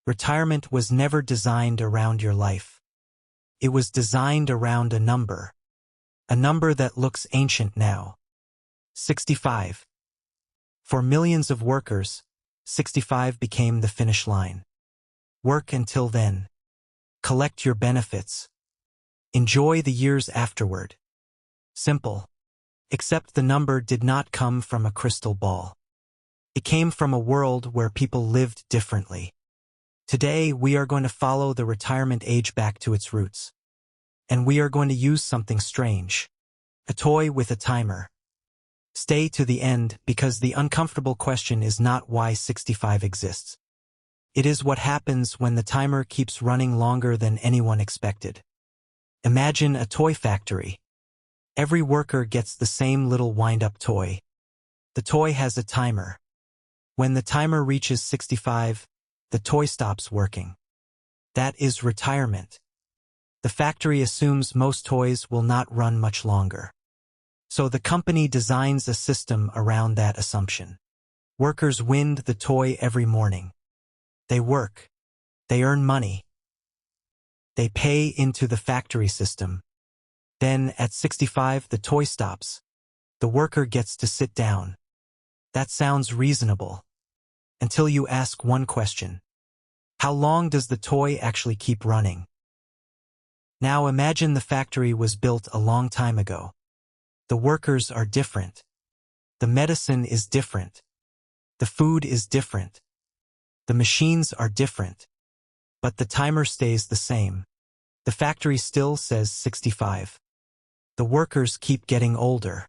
Retirement was never designed around your life. It was designed around a number that looks ancient now. 65. For millions of workers, 65 became the finish line. Work until then. Collect your benefits. Enjoy the years afterward. Simple. Except the number did not come from a crystal ball. It came from a world where people lived differently. Today, we are going to follow the retirement age back to its roots. And we are going to use something strange. A toy with a timer. Stay to the end because the uncomfortable question is not why 65 exists. It is what happens when the timer keeps running longer than anyone expected. Imagine a toy factory. Every worker gets the same little wind-up toy. The toy has a timer. When the timer reaches 65, the toy stops working. That is retirement. The factory assumes most toys will not run much longer. So the company designs a system around that assumption. Workers wind the toy every morning. They work. They earn money. They pay into the factory system. Then, at 65, the toy stops. The worker gets to sit down. That sounds reasonable. Until you ask one question. How long does the toy actually keep running? Now imagine the factory was built a long time ago. The workers are different. The medicine is different. The food is different. The machines are different. But the timer stays the same. The factory still says 65. The workers keep getting older.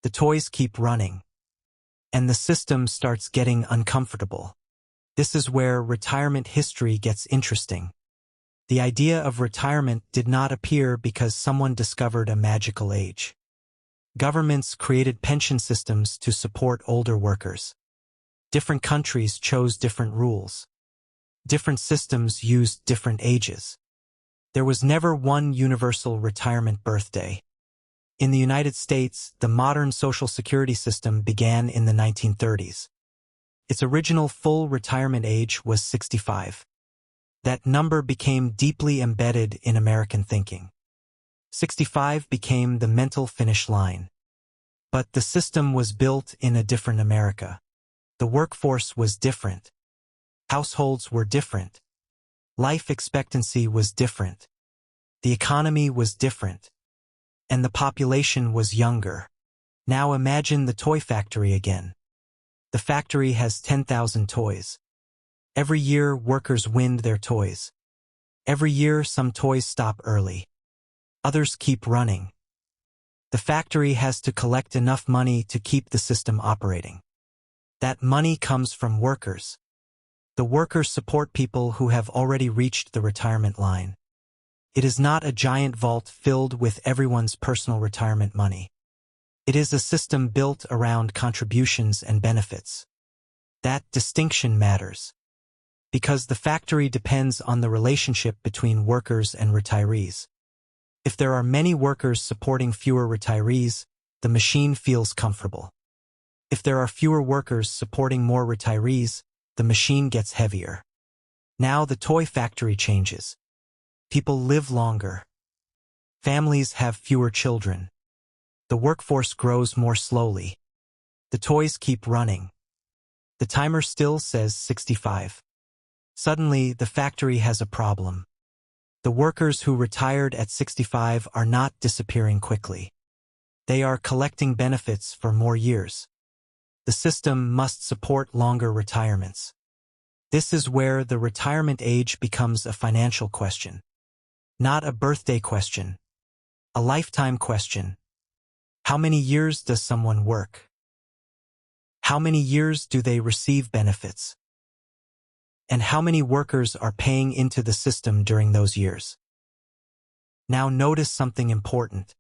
The toys keep running. And the system starts getting uncomfortable. This is where retirement history gets interesting. The idea of retirement did not appear because someone discovered a magical age. Governments created pension systems to support older workers. Different countries chose different rules. Different systems used different ages. There was never one universal retirement birthday. In the United States, the modern Social Security system began in the 1930s. Its original full retirement age was 65. That number became deeply embedded in American thinking. 65 became the mental finish line. But the system was built in a different America. The workforce was different. Households were different. Life expectancy was different. The economy was different. And the population was younger. Now imagine the toy factory again. The factory has 10,000 toys. Every year, workers wind their toys. Every year, some toys stop early. Others keep running. The factory has to collect enough money to keep the system operating. That money comes from workers. The workers support people who have already reached the retirement line. It is not a giant vault filled with everyone's personal retirement money. It is a system built around contributions and benefits. That distinction matters. Because the factory depends on the relationship between workers and retirees. If there are many workers supporting fewer retirees, the machine feels comfortable. If there are fewer workers supporting more retirees, the machine gets heavier. Now the toy factory changes. People live longer. Families have fewer children. The workforce grows more slowly. The toys keep running. The timer still says 65. Suddenly, the factory has a problem. The workers who retired at 65 are not disappearing quickly. They are collecting benefits for more years. The system must support longer retirements. This is where the retirement age becomes a financial question. Not a birthday question. A lifetime question. How many years does someone work? How many years do they receive benefits? And how many workers are paying into the system during those years? Now notice something important.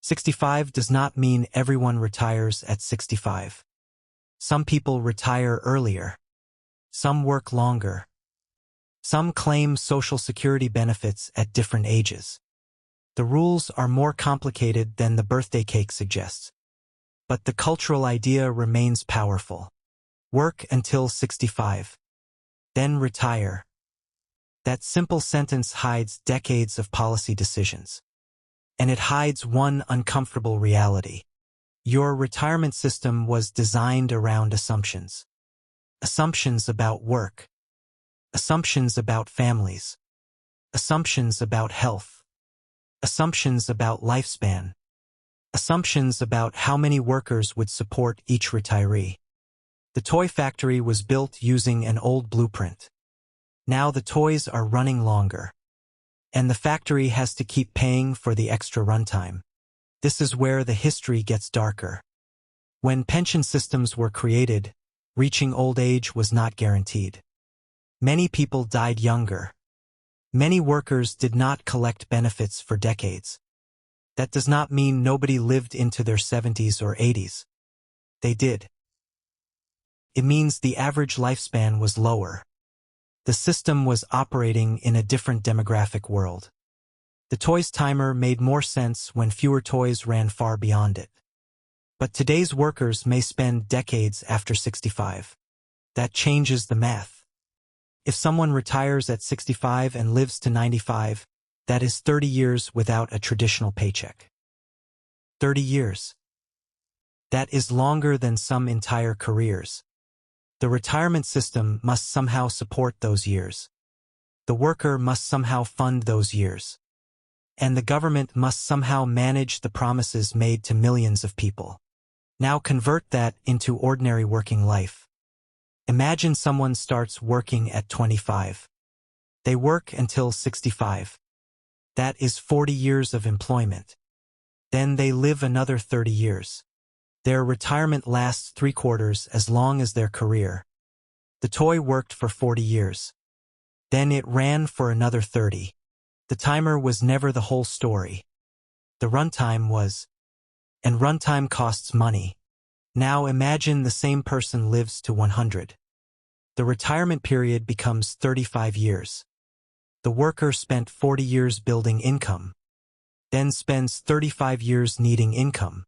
65 does not mean everyone retires at 65. Some people retire earlier. Some work longer. Some claim Social Security benefits at different ages. The rules are more complicated than the birthday cake suggests. But the cultural idea remains powerful. Work until 65. then retire. That simple sentence hides decades of policy decisions. And it hides one uncomfortable reality. Your retirement system was designed around assumptions. Assumptions about work. Assumptions about families. Assumptions about health. Assumptions about lifespan. Assumptions about how many workers would support each retiree. The toy factory was built using an old blueprint. Now the toys are running longer. And the factory has to keep paying for the extra runtime. This is where the history gets darker. When pension systems were created, reaching old age was not guaranteed. Many people died younger. Many workers did not collect benefits for decades. That does not mean nobody lived into their 70s or 80s. They did. It means the average lifespan was lower. The system was operating in a different demographic world. The toys timer made more sense when fewer toys ran far beyond it. But today's workers may spend decades after 65. That changes the math. If someone retires at 65 and lives to 95, that is 30 years without a traditional paycheck. 30 years. That is longer than some entire careers. The retirement system must somehow support those years. The worker must somehow fund those years. And the government must somehow manage the promises made to millions of people. Now convert that into ordinary working life. Imagine someone starts working at 25. They work until 65. That is 40 years of employment. Then they live another 30 years. Their retirement lasts 3/4 as long as their career. The toy worked for 40 years. Then it ran for another 30. The timer was never the whole story. The runtime was. And runtime costs money. Now imagine the same person lives to 100. The retirement period becomes 35 years. The worker spent 40 years building income. Then spends 35 years needing income.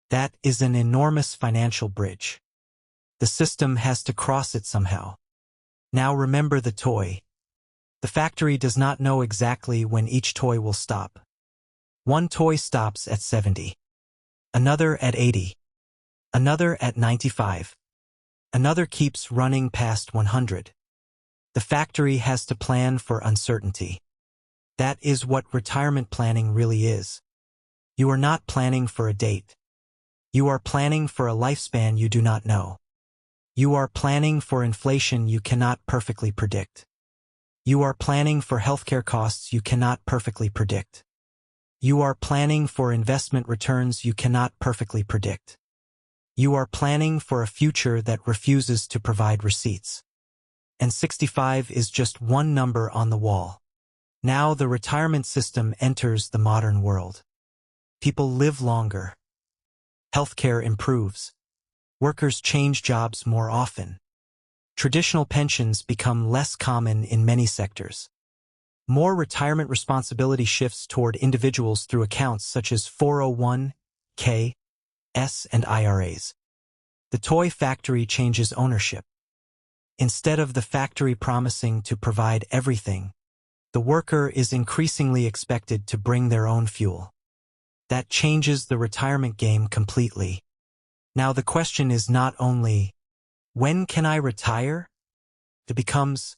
That is an enormous financial bridge. The system has to cross it somehow. Now remember the toy. The factory does not know exactly when each toy will stop. One toy stops at 70. Another at 80. Another at 95. Another keeps running past 100. The factory has to plan for uncertainty. That is what retirement planning really is. You are not planning for a date. You are planning for a lifespan you do not know. You are planning for inflation you cannot perfectly predict. You are planning for healthcare costs you cannot perfectly predict. You are planning for investment returns you cannot perfectly predict. You are planning for a future that refuses to provide receipts. And 65 is just one number on the wall. Now the retirement system enters the modern world. People live longer. Healthcare improves. Workers change jobs more often. Traditional pensions become less common in many sectors. More retirement responsibility shifts toward individuals through accounts such as 401(k), S, and IRAs. The toy factory changes ownership. Instead of the factory promising to provide everything, the worker is increasingly expected to bring their own fuel. That changes the retirement game completely. Now the question is not only, when can I retire? It becomes,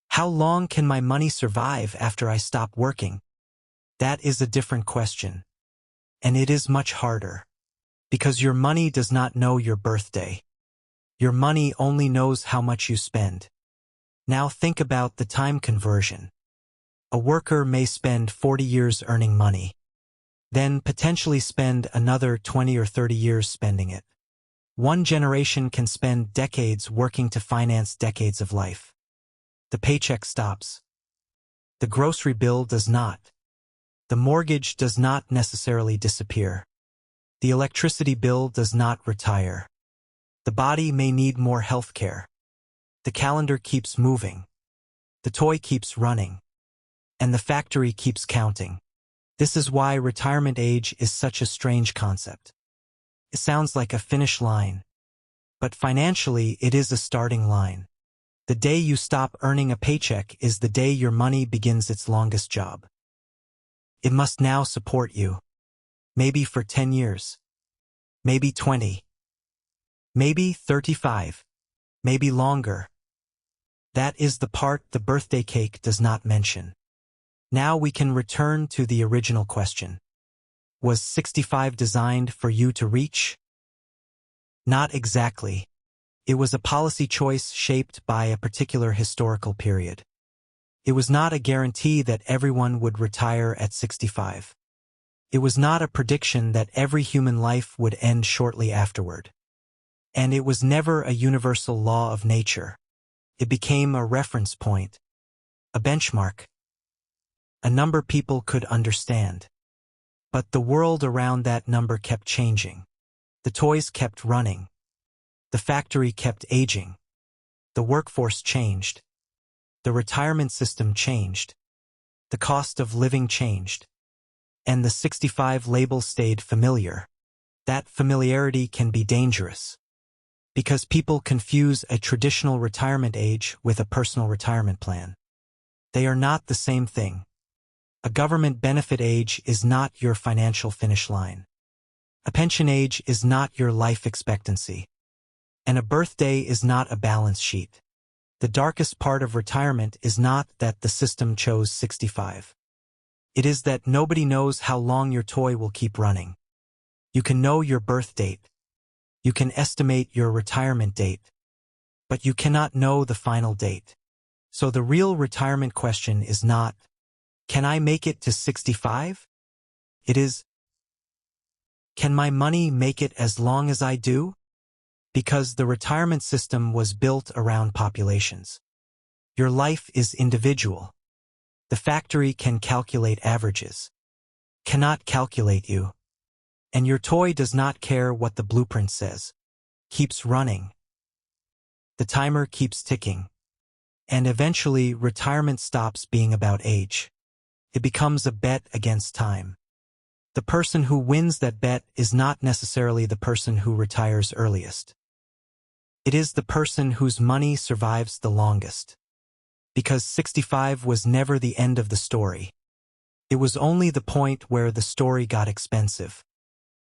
how long can my money survive after I stop working? That is a different question. And it is much harder. Because your money does not know your birthday. Your money only knows how much you spend. Now think about the time conversion. A worker may spend 40 years earning money. Then potentially spend another 20 or 30 years spending it. One generation can spend decades working to finance decades of life. The paycheck stops. The grocery bill does not. The mortgage does not necessarily disappear. The electricity bill does not retire. The body may need more health care. The calendar keeps moving. The toy keeps running. And the factory keeps counting. This is why retirement age is such a strange concept. It sounds like a finish line. But financially, it is a starting line. The day you stop earning a paycheck is the day your money begins its longest job. It must now support you. Maybe for 10 years. Maybe 20. Maybe 35. Maybe longer. That is the part the birthday cake does not mention. Now we can return to the original question. Was 65 designed for you to reach? Not exactly. It was a policy choice shaped by a particular historical period. It was not a guarantee that everyone would retire at 65. It was not a prediction that every human life would end shortly afterward. And it was never a universal law of nature. It became a reference point, a benchmark, a number people could understand. But the world around that number kept changing. The toys kept running. The factory kept aging. The workforce changed. The retirement system changed. The cost of living changed. And the 65 label stayed familiar. That familiarity can be dangerous. Because people confuse a traditional retirement age with a personal retirement plan. They are not the same thing. A government benefit age is not your financial finish line. A pension age is not your life expectancy. And a birthday is not a balance sheet. The darkest part of retirement is not that the system chose 65. It is that nobody knows how long your toy will keep running. You can know your birth date. You can estimate your retirement date. But you cannot know the final date. So the real retirement question is not, can I make it to 65? It is, can my money make it as long as I do? Because the retirement system was built around populations. Your life is individual. The factory can calculate averages. Cannot calculate you. And your toy does not care what the blueprint says. Keeps running. The timer keeps ticking. And eventually retirement stops being about age. It becomes a bet against time. The person who wins that bet is not necessarily the person who retires earliest. It is the person whose money survives the longest. Because 65 was never the end of the story. It was only the point where the story got expensive.